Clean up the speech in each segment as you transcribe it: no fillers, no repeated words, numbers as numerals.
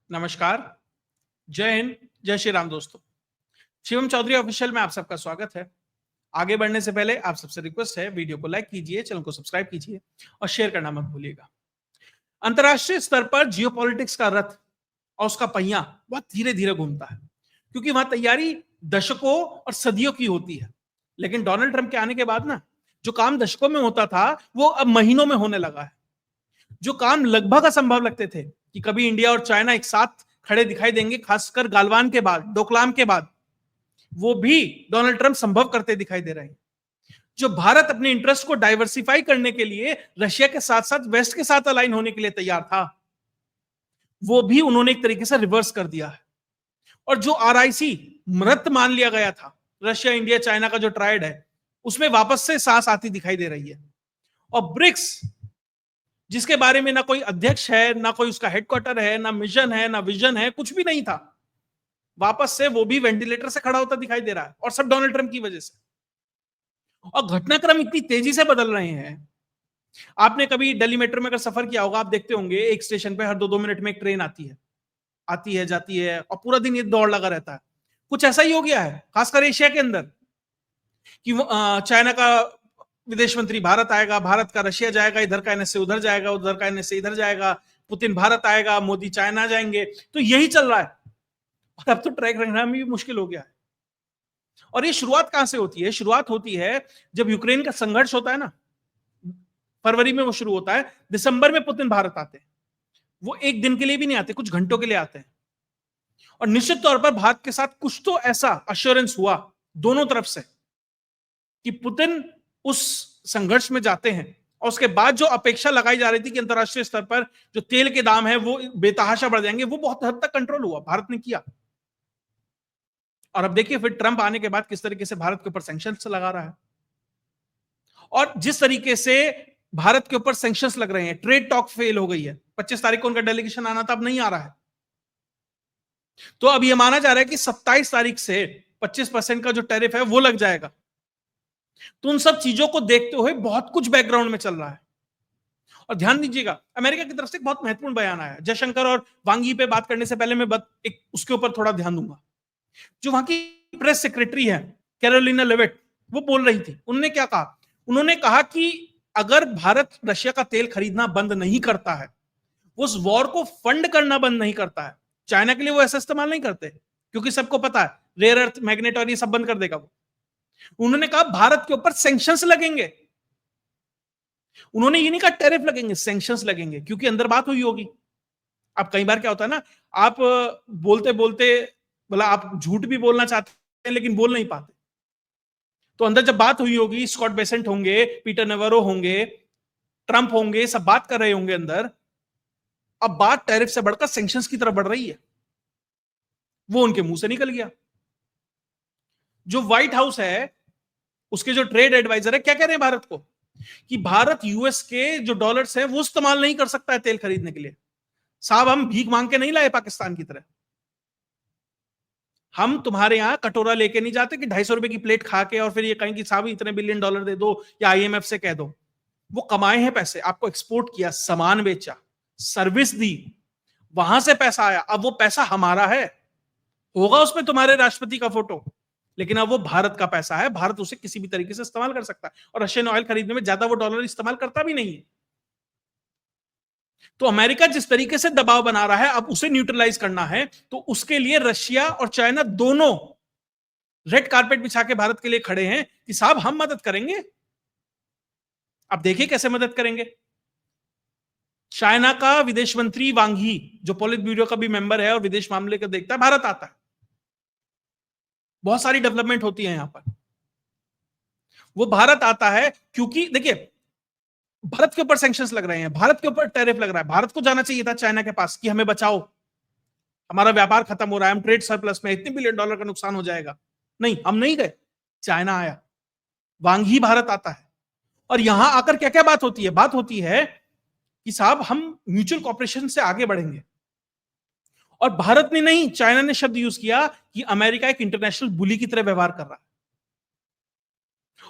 नमस्कार, जय हिंद, जय श्री राम दोस्तों। शिवम चौधरी ऑफिशियल में आप सबका स्वागत है। आगे बढ़ने से पहले आप सबसे रिक्वेस्ट है, वीडियो को लाइक कीजिए, चैनल को सब्सक्राइब कीजिए और शेयर करना मत भूलिएगा। अंतरराष्ट्रीय स्तर पर जियोपॉलिटिक्स का रथ और उसका पहिया बहुत धीरे धीरे घूमता है, क्योंकि वहां तैयारी दशकों और सदियों की होती है। लेकिन डोनाल्ड ट्रंप के आने के बाद ना, जो काम दशकों में होता था वो अब महीनों में होने लगा है। जो काम लगभग असंभव लगते थे कि कभी इंडिया और चाइना एक साथ खड़े दिखाई देंगे, खासकर गालवान के बाद, डोकलाम के बाद, वो भी डोनाल्ड ट्रंप संभव करते दिखाई दे रहे हैं। जो भारत अपने इंटरेस्ट को डाइवर्सिफाई करने के लिए रशिया के साथ साथ वेस्ट के साथ अलाइन होने के लिए तैयार था, वो भी उन्होंने एक तरीके से रिवर्स कर दिया है। और जो आरआईसी मृत मान लिया गया था, रशिया इंडिया चाइना का जो ट्रायड है, उसमें वापस से सांस आती दिखाई दे रही है। और ब्रिक्स, जिसके बारे में ना कोई अध्यक्ष है, ना कोई उसका हेडक्वार्टर है, ना मिशन है, ना विजन है, कुछ भी नहीं था, वापस से वो भी वेंटिलेटर से खड़ा होता दिखाई दे रहा है, और सब डोनाल्ड ट्रंप की वजह से। और घटनाक्रम इतनी तेजी से बदल रहे हैं। आपने कभी दिल्ली मेट्रो में अगर सफर किया होगा, आप देखते होंगे एक स्टेशन पे हर 2-2 मिनट में एक ट्रेन आती है जाती है, और पूरा दिन ये दौड़ लगा रहता है। कुछ ऐसा ही हो गया है, खासकर एशिया के अंदर, कि चाइना का विदेश मंत्री भारत आएगा, भारत का रशिया जाएगा, इधर का एनएसए उधर जाएगा, उधर का एनएसए इधर जाएगा, पुतिन भारत आएगा, मोदी चाइना जाएंगे। तो यही चल रहा है, और अब तो ट्रैक रखना भी मुश्किल हो गया है। और ये शुरुआत कहां से होती है? शुरुआत होती है जब यूक्रेन का संघर्ष होता है ना, फरवरी में वो शुरू होता है, दिसंबर में पुतिन भारत आते हैं। वो एक दिन के लिए भी नहीं आते, कुछ घंटों के लिए आते हैं। और निश्चित तौर पर भारत के साथ कुछ तो ऐसा अश्योरेंस हुआ दोनों तरफ से कि पुतिन उस संघर्ष में जाते हैं, और उसके बाद जो अपेक्षा लगाई जा रही थी कि अंतरराष्ट्रीय स्तर पर जो तेल के दाम है वो बेतहाशा बढ़ जाएंगे, वो बहुत हद तक कंट्रोल हुआ, भारत ने किया। और अब देखिए फिर ट्रंप आने के बाद किस तरीके से भारत के ऊपर सैंक्शंस लगा रहा है, और जिस तरीके से भारत के ऊपर सैंक्शंस लग रहे हैं। ट्रेड टॉक फेल हो गई है, 25 तारीख को उनका डेलीगेशन आना था, अब नहीं आ रहा है। तो अब यह माना जा रहा है कि 27 तारीख से 25% का जो टैरिफ है वो लग जाएगा। तो उन सब चीजों को देखते हुए बहुत कुछ बैकग्राउंड में चल रहा है। और ध्यान दीजिएगा, अमेरिका की तरफ से एक बहुत महत्वपूर्ण बयान आया। जयशंकर और वांग यी पे बात करने से पहले मैं एक उसके ऊपर थोड़ा ध्यान दूंगा। जो वहां की प्रेस सेक्रेटरी है, कैरोलिना लेविट, वो बोल रही थी। उन्होंने क्या कहा? उन्होंने कहा कि अगर भारत रशिया का तेल खरीदना बंद नहीं करता है, उस वॉर को फंड करना बंद नहीं करता है, चाइना के लिए वो ऐसा इस्तेमाल नहीं करते, क्योंकि सबको पता है रेयर अर्थ मैग्नेट और ये सब बंद कर देगा वो। उन्होंने कहा भारत के ऊपर सैंक्शंस लगेंगे। उन्होंने ये नहीं कहा टैरिफ लगेंगे, सैंक्शंस लगेंगे, क्योंकि अंदर बात हुई होगी। अब कई बार क्या होता है ना, आप बोलते बोलते, बोला आप झूठ भी बोलना चाहते हैं लेकिन बोल नहीं पाते। तो अंदर जब बात हुई होगी, स्कॉट बेसेंट होंगे, पीटर नेवारो होंगे, ट्रंप होंगे, सब बात कर रहे होंगे अंदर। अब बात टैरिफ से बढ़कर सैंक्शंस की तरफ बढ़ रही है, वो उनके मुंह से निकल गया। जो व्हाइट हाउस है, उसके जो ट्रेड एडवाइजर है, क्या कह रहे हैं भारत को? कि भारत यूएस के जो डॉलर्स है वो इस्तेमाल नहीं कर सकता है तेल खरीदने के लिए। साहब, हम भीख मांग के नहीं लाए पाकिस्तान की तरह। हम तुम्हारे यहां कटोरा लेके नहीं जाते कि 250 रुपए की प्लेट खा के और फिर ये कहें कि साहब इतने बिलियन डॉलर दे दो, या आईएमएफ से कह दो। वो कमाए हैं पैसे, आपको एक्सपोर्ट किया, सामान बेचा, सर्विस दी, वहां से पैसा आया। अब वो पैसा हमारा है, होगा उसमें तुम्हारे राष्ट्रपति का फोटो, लेकिन अब वो भारत का पैसा है, भारत उसे किसी भी तरीके से इस्तेमाल कर सकता है। और रशियन ऑयल खरीदने में ज्यादा वो डॉलर इस्तेमाल करता भी नहीं है। तो अमेरिका जिस तरीके से दबाव बना रहा है, अब उसे न्यूट्रलाइज करना है, तो उसके लिए रशिया और चाइना दोनों रेड कारपेट बिछा के भारत के लिए खड़े हैं कि साहब हम मदद करेंगे। अब देखिए कैसे मदद करेंगे। चाइना का विदेश मंत्री वांग यी, जो पॉलिट ब्यूरो का भी मेंबर है और विदेश मामले का देखता है, भारत आता है। बहुत सारी डेवलपमेंट होती है यहां पर। वो भारत आता है क्योंकि देखिए, भारत के ऊपर सैंक्शंस लग रहे हैं, भारत के ऊपर टैरिफ लग रहा है। भारत को जाना चाहिए था चाइना के पास कि हमें बचाओ, हमारा व्यापार खत्म हो रहा है, हम ट्रेड सरप्लस में, इतने बिलियन डॉलर का नुकसान हो जाएगा। नहीं, हम नहीं गए, चाइना आया, वांग ही भारत आता है। और यहां आकर क्या क्या बात होती है? बात होती है कि साहब हम म्यूचुअल कॉपरेशन से आगे बढ़ेंगे। और भारत ने नहीं, चाइना ने शब्द यूज किया कि अमेरिका एक इंटरनेशनल बुली की तरह व्यवहार कर रहा है,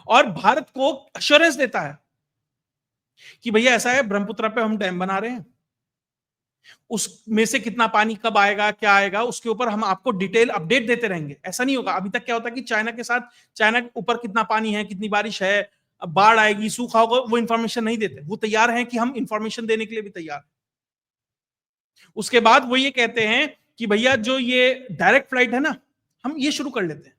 और भारत को अश्योरेंस देता है कि भैया ऐसा है, ब्रह्मपुत्र पे हम डैम बना रहे हैं, उसमें से कितना पानी कब आएगा, क्या आएगा, उसके ऊपर हम आपको डिटेल अपडेट देते रहेंगे। ऐसा नहीं होगा। अभी तक क्या होता है कि चाइना के साथ, चाइना के ऊपर कितना पानी है, कितनी बारिश है, बाढ़ आएगी, सूखा होगा, वो इंफॉर्मेशन नहीं देते। वो तैयार हैं कि हम इंफॉर्मेशन देने के लिए भी तैयार हैं। उसके बाद वो ये कहते हैं कि भैया जो ये डायरेक्ट फ्लाइट है ना, हम ये शुरू कर लेते हैं।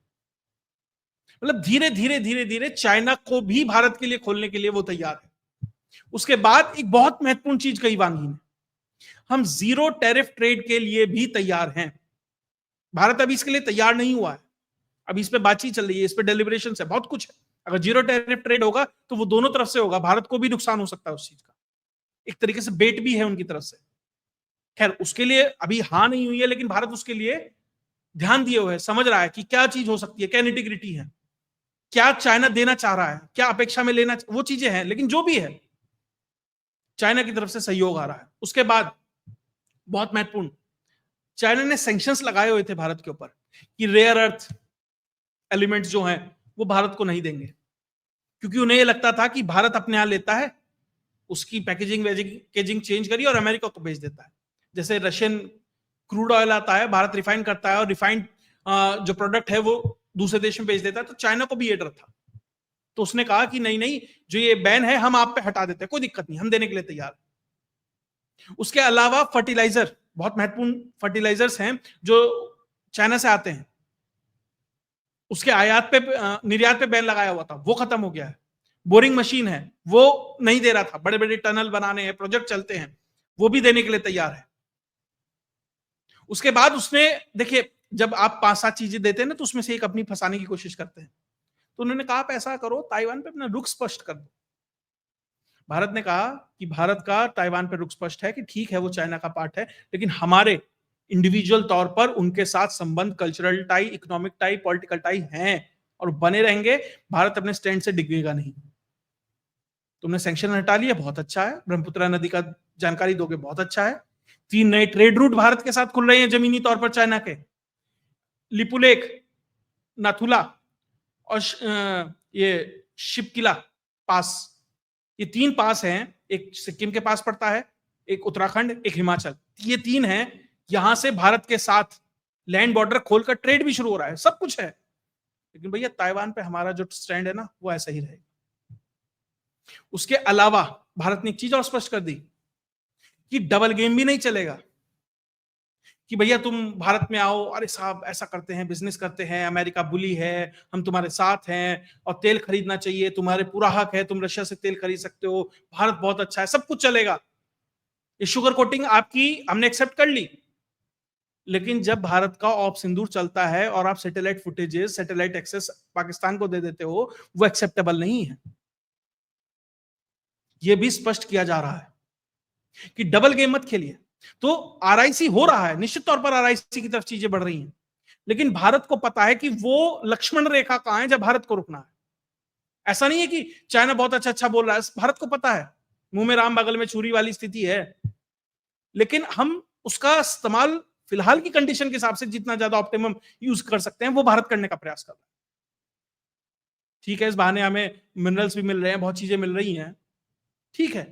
मतलब धीरे धीरे धीरे धीरे चाइना को भी भारत के लिए खोलने के लिए वो तैयार है। उसके बाद एक बहुत महत्वपूर्ण चीज कही वांगी ने, हम जीरो टैरिफ ट्रेड के लिए भी तैयार हैं। भारत अभी इसके लिए तैयार नहीं हुआ है, अभी इस पे बातचीत चल रही है, इस पे डेलिब्रेशन है, बहुत कुछ है। अगर जीरो टैरिफ ट्रेड होगा तो वो दोनों तरफ से होगा, भारत को भी नुकसान हो सकता है उस चीज का। एक तरीके से बेट भी है उनकी तरफ से। खैर उसके लिए अभी हाँ नहीं हुई है, लेकिन भारत उसके लिए ध्यान दिए हुए है, समझ रहा है कि क्या चीज हो सकती है, क्या निटिग्रिटी है, क्या चाइना देना चाह रहा है, क्या अपेक्षा में लेना, वो चीजें हैं। लेकिन जो भी है, चाइना की तरफ से सहयोग आ रहा है। उसके बाद बहुत महत्वपूर्ण, चाइना ने सैंक्शंस लगाए हुए थे भारत के ऊपर कि रेयर अर्थ एलिमेंट्स जो हैं वो भारत को नहीं देंगे, क्योंकि उन्हें ये लगता था कि भारत अपने यहां लेता है, उसकी पैकेजिंग वैकेजिंग चेंज करी और अमेरिका को भेज देता है। जैसे रशियन क्रूड ऑयल आता है, भारत रिफाइन करता है और रिफाइंड जो प्रोडक्ट है वो दूसरे देश में भेज देता है। तो चाइना को भी ये डर था, तो उसने कहा कि नहीं नहीं, जो ये बैन है हम आप पे हटा देते हैं, कोई दिक्कत नहीं, हम देने के लिए तैयार। उसके अलावा फर्टिलाइजर, बहुत महत्वपूर्ण फर्टिलाइजर्स हैं जो चाइना से आते हैं, उसके आयात पे निर्यात पे बैन लगाया हुआ था, वो खत्म हो गया है। बोरिंग मशीन है, वो नहीं दे रहा था, बड़े बड़े टनल बनाने हैं, प्रोजेक्ट चलते हैं, वो भी देने के लिए तैयार है। उसके बाद उसने, देखिए जब आप 5-7 चीजें देते हैं ना, तो उसमें से एक अपनी फंसाने की कोशिश करते हैं। तो उन्होंने कहा आप ऐसा करो, ताइवान पे अपना रुख स्पष्ट कर दो। भारत ने कहा कि भारत का ताइवान पे रुख स्पष्ट है कि ठीक है वो चाइना का पार्ट है, लेकिन हमारे इंडिविजुअल तौर पर उनके साथ संबंध, cultural tie, economic tie, political tie हैं और बने रहेंगे। भारत अपने स्टैंड से डिगेगा नहीं। तुमने सैंक्शन हटा लिया, बहुत अच्छा है, ब्रह्मपुत्र नदी का जानकारी दोगे, बहुत अच्छा है। 3 नए ट्रेड रूट भारत के साथ खुल रहे हैं जमीनी तौर पर चाइना के, लिपुलेख, नाथुला और ये शिपकिला पास, ये 3 पास हैं। एक सिक्किम के पास पड़ता है, एक उत्तराखंड, एक हिमाचल, ये 3 हैं। यहां से भारत के साथ लैंड बॉर्डर खोलकर ट्रेड भी शुरू हो रहा है, सब कुछ है। लेकिन भैया ताइवान पे हमारा जो स्टैंड है ना, वो ऐसा ही रहेगा। उसके अलावा भारत ने एक चीज और स्पष्ट कर दी कि डबल गेम भी नहीं चलेगा कि भैया तुम भारत में आओ, अरे साहब ऐसा करते हैं, बिजनेस करते हैं, अमेरिका बुली है, हम तुम्हारे साथ हैं और तेल खरीदना चाहिए, तुम्हारे पूरा हक है, तुम रशिया से तेल खरीद सकते हो, भारत बहुत अच्छा है, सब कुछ चलेगा। ये शुगर कोटिंग आपकी हमने एक्सेप्ट कर ली। लेकिन जब भारत का ऑप सिंदूर चलता है और आप satellite footages, satellite access Pakistan को दे देते हो, वो एक्सेप्टेबल नहीं है। यह भी स्पष्ट किया जा रहा है कि डबल गेम मत खेलिए। तो आरआईसी हो रहा है, निश्चित तौर पर आरआईसी की तरफ चीजें बढ़ रही हैं, लेकिन भारत को पता है कि वो लक्ष्मण रेखा कहां है जब भारत को रुकना है। ऐसा नहीं है कि चाइना बहुत अच्छा अच्छा बोल रहा है, भारत को पता है मुंह में राम बगल में छुरी वाली स्थिति है, लेकिन हम उसका इस्तेमाल फिलहाल की कंडीशन के हिसाब से जितना ज्यादा ऑप्टिमम यूज कर सकते हैं वो भारत करने का प्रयास कर रहा है। ठीक है, इस बहाने हमें मिनरल्स भी मिल रहे हैं, बहुत चीजें मिल रही हैं, ठीक है,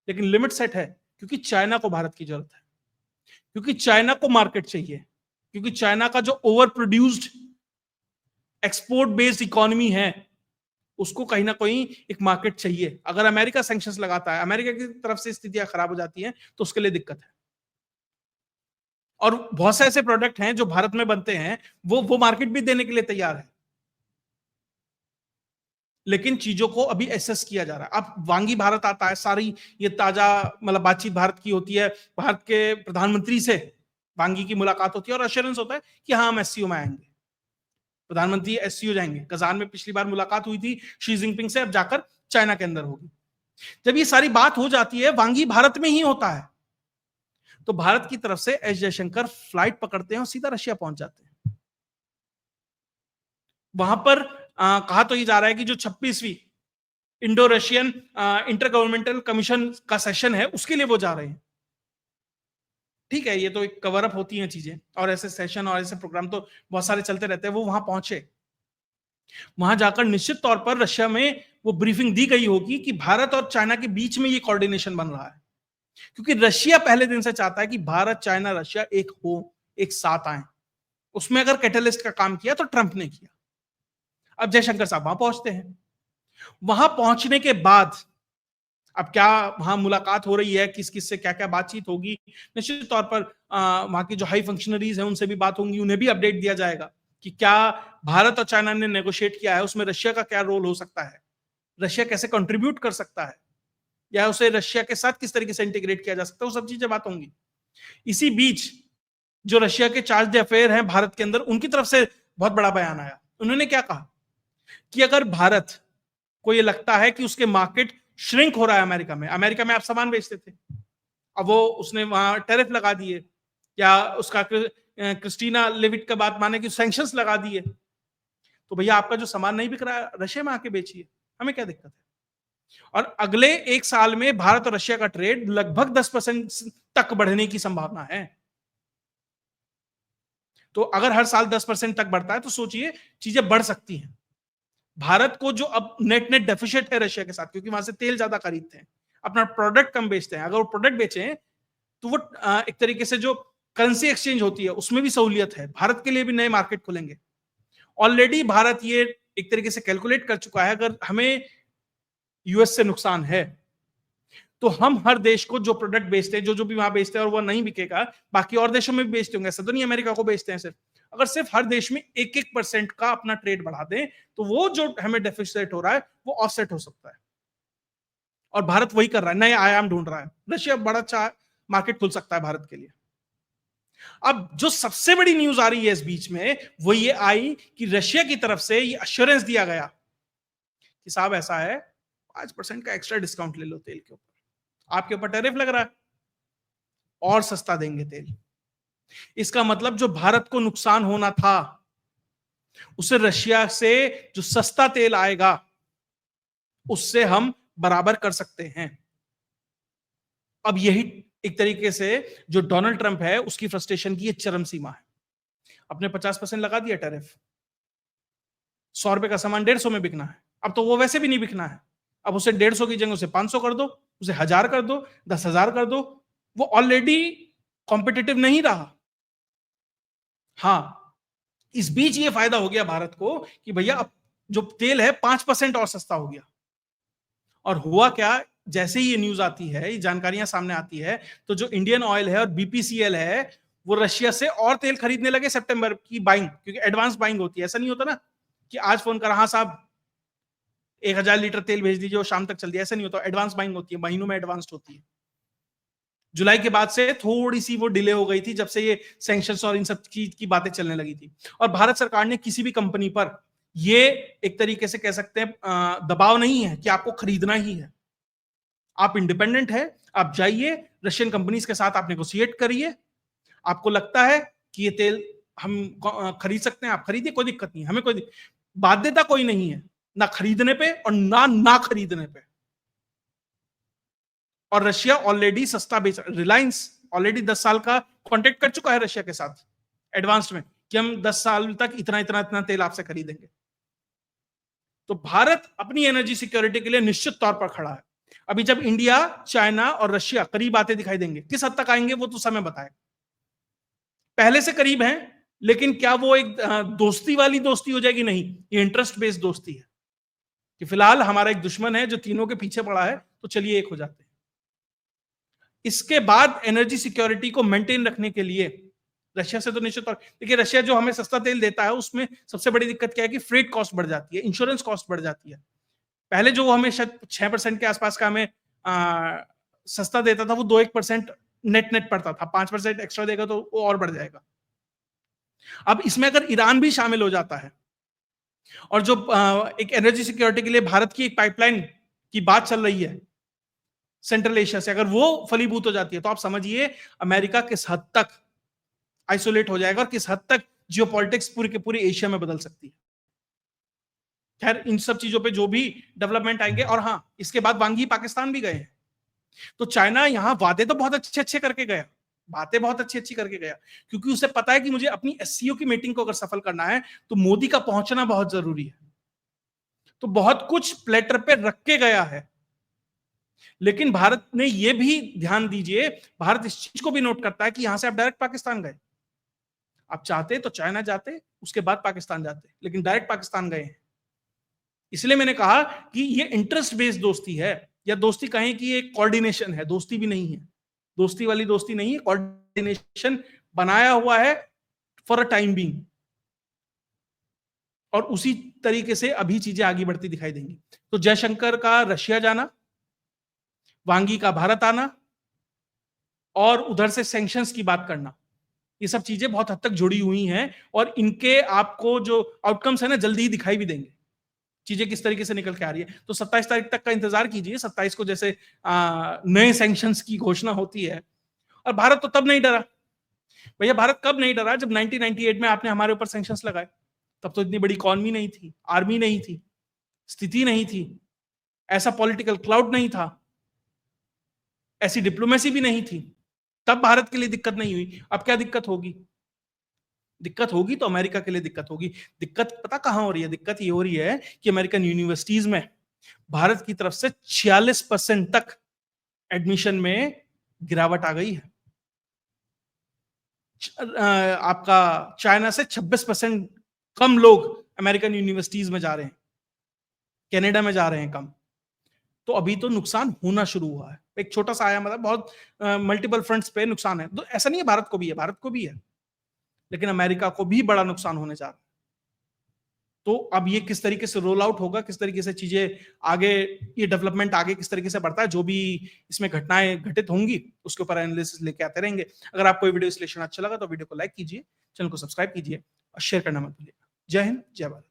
लेकिन लिमिट सेट है, क्योंकि चाइना को भारत की जरूरत है, क्योंकि चाइना को मार्केट चाहिए, क्योंकि चाइना का जो over produced export based economy है, उसको कहीं ना कहीं एक मार्केट चाहिए। अगर अमेरिका सैंक्शंस लगाता है, अमेरिका की तरफ से स्थितियां खराब हो जाती हैं, तो उसके लिए दिक्कत है। और बहुत से ऐसे प्रोडक्ट हैं जो भारत में बनते हैं, वो मार्केट भी देने के लिए तैयार है, लेकिन चीजों को अभी एसेस किया जा रहा है। अब वांगी भारत आता है, सारी ये ताजा मतलब बातचीत भारत की होती है, भारत के प्रधानमंत्री से वांगी की मुलाकात होती है और अश्योरेंस होता है कि हाँ हम एससीओ में आएंगे, प्रधानमंत्री एससीओ जाएंगे। कजान में पिछली बार मुलाकात हुई थी शी जिनपिंग से, अब जाकर चाइना के अंदर होगी। जब ये सारी बात हो जाती है, वांगी भारत में ही होता है, तो भारत की तरफ से एस जयशंकर फ्लाइट पकड़ते हैं और सीधा रशिया पहुंच जाते हैं। वहां पर कहा तो ये जा रहा है कि जो 26वीं Indo Russian intergovernmental commission का सेशन है, उसके लिए वो जा रहे हैं। ठीक है, ये तो एक कवर अप होती हैं चीजें, और ऐसे सेशन और ऐसे प्रोग्राम तो बहुत सारे चलते रहते हैं। वो वहां पहुंचे, वहां जाकर निश्चित तौर पर रशिया में वो ब्रीफिंग दी गई होगी कि भारत और चाइना के बीच में ये कोऑर्डिनेशन बन रहा है। क्योंकि रशिया पहले दिन से चाहता है कि भारत, चाइना, रशिया एक हो, एक साथ आए। उसमें अगर कैटलिस्ट का काम किया तो ट्रंप ने किया। अब जयशंकर साहब वहां पहुंचते हैं। वहां पहुंचने के बाद अब क्या वहां मुलाकात हो रही है, किस किस से क्या क्या बातचीत होगी, निश्चित तौर पर वहां की जो हाई फंक्शनरीज हैं उनसे भी बात होंगी, उन्हें भी अपडेट दिया जाएगा कि क्या भारत और चाइना ने नेगोशिएट किया है, उसमें रशिया का क्या रोल हो सकता है, रशिया कैसे कंट्रीब्यूट कर सकता है, या उसे रशिया के साथ किस तरीके से इंटीग्रेट किया जा सकता है, वो सब चीजें बात होंगी। इसी बीच जो रशिया के चार्ज अफेयर हैं भारत के अंदर, उनकी तरफ से बहुत बड़ा बयान आया। उन्होंने क्या कहा कि अगर भारत को ये लगता है कि उसके मार्केट श्रिंक हो रहा है अमेरिका में आप सामान बेचते थे, अब वो उसने वहां टैरिफ लगा दिए, या उसका क्रिस्टीना लेविट का बात माने कि सैंक्शंस लगा दिए, तो भैया आपका जो सामान नहीं बिक रहा है रशिया में आके बेचिए, हमें क्या दिक्कत है। और अगले एक साल में भारत और रशिया का ट्रेड लगभग 10% तक बढ़ने की संभावना है। तो अगर हर साल 10% तक बढ़ता है तो सोचिए चीजें बढ़ सकती हैं। भारत को जो अब नेट नेट डेफिसिट है रशिया के साथ, क्योंकि वहां से तेल ज्यादा खरीदते हैं, अपना प्रोडक्ट कम बेचते हैं, अगर वो प्रोडक्ट बेचें तो वो एक तरीके से जो करेंसी एक्सचेंज होती है उसमें भी सहूलियत है, भारत के लिए भी नए मार्केट खुलेंगे। ऑलरेडी भारत ये एक तरीके से कैलकुलेट कर चुका है, अगर हमें यूएस से नुकसान है तो हम हर देश को जो प्रोडक्ट बेचते हैं, जो जो भी वहां बेचते हैं और वो नहीं बिकेगा, बाकी और देशों में भी बेचते होंगे, ऐसा तो नहीं अमेरिका को बेचते हैं सिर्फ। अगर सिर्फ हर देश में 1-1% का अपना ट्रेड बढ़ा दें तो वो जो हमें डेफिसिट हो रहा है वो ऑफसेट हो सकता है, और भारत वही कर रहा है, नए आयाम ढूंढ रहा है। रशिया बड़ा अच्छा मार्केट खुल सकता है भारत के लिए। अब जो सबसे बड़ी न्यूज आ रही है इस बीच में वो ये आई कि रशिया की तरफ से ये अश्योरेंस दिया गया कि साहब ऐसा है, 5% का एक्स्ट्रा डिस्काउंट ले लो तेल के ऊपर, आपके ऊपर टैरिफ लग रहा है और सस्ता देंगे तेल। इसका मतलब जो भारत को नुकसान होना था उसे रशिया से जो सस्ता तेल आएगा उससे हम बराबर कर सकते हैं। अब यही एक तरीके से जो डोनाल्ड ट्रंप है उसकी फ्रस्ट्रेशन की चरम सीमा है। अपने 50% लगा दिया टैरिफ, 100 रुपए का सामान 150 में बिकना है, अब तो वो वैसे भी नहीं बिकना है, अब उसे 150 की जगह उसे 500 कर दो, उसे 1000 कर दो, 10,000 कर दो, वो ऑलरेडी कॉम्पिटिटिव नहीं रहा। हाँ, इस बीच ये फायदा हो गया भारत को कि भैया अब जो तेल है 5% और सस्ता हो गया। और हुआ क्या, जैसे ही ये न्यूज आती है, ये जानकारियां सामने आती है, तो जो इंडियन ऑयल है और बीपीसीएल है वो रशिया से और तेल खरीदने लगे सितंबर की बाइंग, क्योंकि एडवांस बाइंग होती है। ऐसा नहीं होता ना कि आज फोन करा, हाँ साहब 1000 लीटर तेल भेज दीजिए और शाम तक चल दिया, ऐसा नहीं होता, एडवांस बाइंग होती है, महीनों में एडवांस्ड होती है। जुलाई के बाद से थोड़ी सी वो डिले हो गई थी, जब से ये सैंक्शंस और इन सब चीज की बातें चलने लगी थी। और भारत सरकार ने किसी भी कंपनी पर ये एक तरीके से कह सकते हैं दबाव नहीं है कि आपको खरीदना ही है। आप इंडिपेंडेंट है, आप जाइए रशियन कंपनीज के साथ आप नेगोशिएट करिए, आपको लगता है कि ये तेल हम खरीद सकते हैं, आप खरीदिए, कोई दिक्कत नहीं, हमें कोई बाध्यता कोई नहीं है ना खरीदने पे और ना खरीदने पे। और रशिया ऑलरेडी सस्ता बेच, रिलायंस ऑलरेडी 10 साल का कॉन्ट्रैक्ट कर चुका है रशिया के साथ एडवांस में कि हम 10 साल तक इतना इतना इतना तेल आपसे खरीदेंगे। तो भारत अपनी एनर्जी सिक्योरिटी के लिए निश्चित तौर पर खड़ा है। अभी जब इंडिया, चाइना और रशिया करीब आते दिखाई देंगे, किस हद तक आएंगे वो तो समय बताएगा। पहले से करीब हैं, लेकिन क्या वो एक दोस्ती वाली दोस्ती हो जाएगी? नहीं, ये इंटरेस्ट बेस्ड दोस्ती है कि फिलहाल हमारा एक दुश्मन है जो तीनों के पीछे पड़ा है, तो चलिए एक हो जाते हैं। इसके बाद एनर्जी सिक्योरिटी को मेंटेन रखने के लिए रशिया से तो निश्चित तौर, देखिए रशिया जो हमें सस्ता तेल देता है उसमें सबसे बड़ी दिक्कत क्या है कि फ्रेट कॉस्ट बढ़ जाती है, इंश्योरेंस कॉस्ट बढ़ जाती है। पहले जो वो हमें शायद 6% के आसपास का हमें सस्ता देता था, वो 2-1% नेट नेट पड़ता था, 5% एक्स्ट्रा देगा तो वो और बढ़ जाएगा। अब इसमें अगर ईरान भी शामिल हो जाता है और जो एक एनर्जी सिक्योरिटी के लिए भारत की एक पाइपलाइन की बात चल रही है सेंट्रल एशिया से, अगर वो फलीभूत हो जाती है तो आप समझिए अमेरिका किस हद तक आइसोलेट हो जाएगा और किस हद तक जियोपॉलिटिक्स पूरी के पूरी एशिया में बदल सकती है। खैर इन सब चीजों पे जो भी डेवलपमेंट आएंगे, और हाँ इसके बाद वांगी पाकिस्तान भी गए हैं, तो चाइना यहां वादे तो बहुत अच्छे अच्छे करके गया, बातें बहुत अच्छी अच्छी करके गया, क्योंकि उसे पता है कि मुझे अपनी एससीओ की मीटिंग को अगर सफल करना है तो मोदी का पहुंचना बहुत जरूरी है। तो बहुत कुछ प्लेटर पे रख के गया है। लेकिन भारत ने यह भी ध्यान दीजिए, भारत इस चीज को भी नोट करता है कि यहां से आप डायरेक्ट पाकिस्तान गए। आप चाहते तो चाइना जाते, उसके बाद पाकिस्तान जाते, लेकिन डायरेक्ट पाकिस्तान गए हैं। इसलिए मैंने कहा कि ये इंटरेस्ट बेस्ड दोस्ती है, या दोस्ती कहें कि एक कोऑर्डिनेशन है, दोस्ती भी नहीं है, दोस्ती वाली दोस्ती नहीं है, कोऑर्डिनेशन बनाया हुआ है फॉर अ टाइम बीइंग, और उसी तरीके से अभी चीजें आगे बढ़ती दिखाई देंगी। तो जयशंकर का रशिया जाना, वांगी का भारत आना, और उधर से सैंक्शंस की बात करना, ये सब चीजें बहुत हद तक जुड़ी हुई हैं, और इनके आपको जो आउटकम्स है ना, जल्दी ही दिखाई भी देंगे, चीजें किस तरीके से निकल के आ रही है। तो 27 तारीख तक का इंतजार कीजिए। 27 को जैसे नए सैंक्शंस की घोषणा होती है। और भारत तो तब नहीं डरा भैया, भारत कब नहीं डरा, जब 1998 में आपने हमारे ऊपर सैंक्शंस लगाए। तब तो इतनी बड़ी इकॉनमी नहीं थी, आर्मी नहीं थी, स्थिति नहीं थी, ऐसा पॉलिटिकल क्लाउड नहीं था, ऐसी डिप्लोमेसी भी नहीं थी। तब भारत के लिए दिक्कत नहीं हुई। अब क्या दिक्कत होगी? दिक्कत होगी तो अमेरिका के लिए दिक्कत होगी। दिक्कत पता कहां हो रही है? दिक्कत ये हो रही है कि अमेरिकन यूनिवर्सिटीज में भारत की तरफ से 46% तक एडमिशन में गिरावट आ गई है। आपका चाइना से 26% कम लोग अमेरिकन यूनिवर्सिटीज में जा रहे हैं, कनाडा में जा रहे हैं कम। तो अभी तो नुकसान होना शुरू हुआ है, एक छोटा सा आया, मतलब बहुत मल्टीपल फ्रंट्स पे नुकसान है। तो ऐसा नहीं है भारत को भी है, भारत को भी है, लेकिन अमेरिका को भी बड़ा नुकसान होने जा रहा है। तो अब ये किस तरीके से रोल आउट होगा, किस तरीके से चीजें आगे, ये डेवलपमेंट आगे किस तरीके से बढ़ता है, जो भी इसमें घटनाएं घटित होंगी उसके ऊपर एनालिसिस लेके आते रहेंगे। अगर आपको ये वीडियो विश्लेषण अच्छा लगा तो वीडियो को लाइक कीजिए, चैनल को सब्सक्राइब कीजिए और शेयर करना मत भूलिएगा। जय हिंद, जय भारत।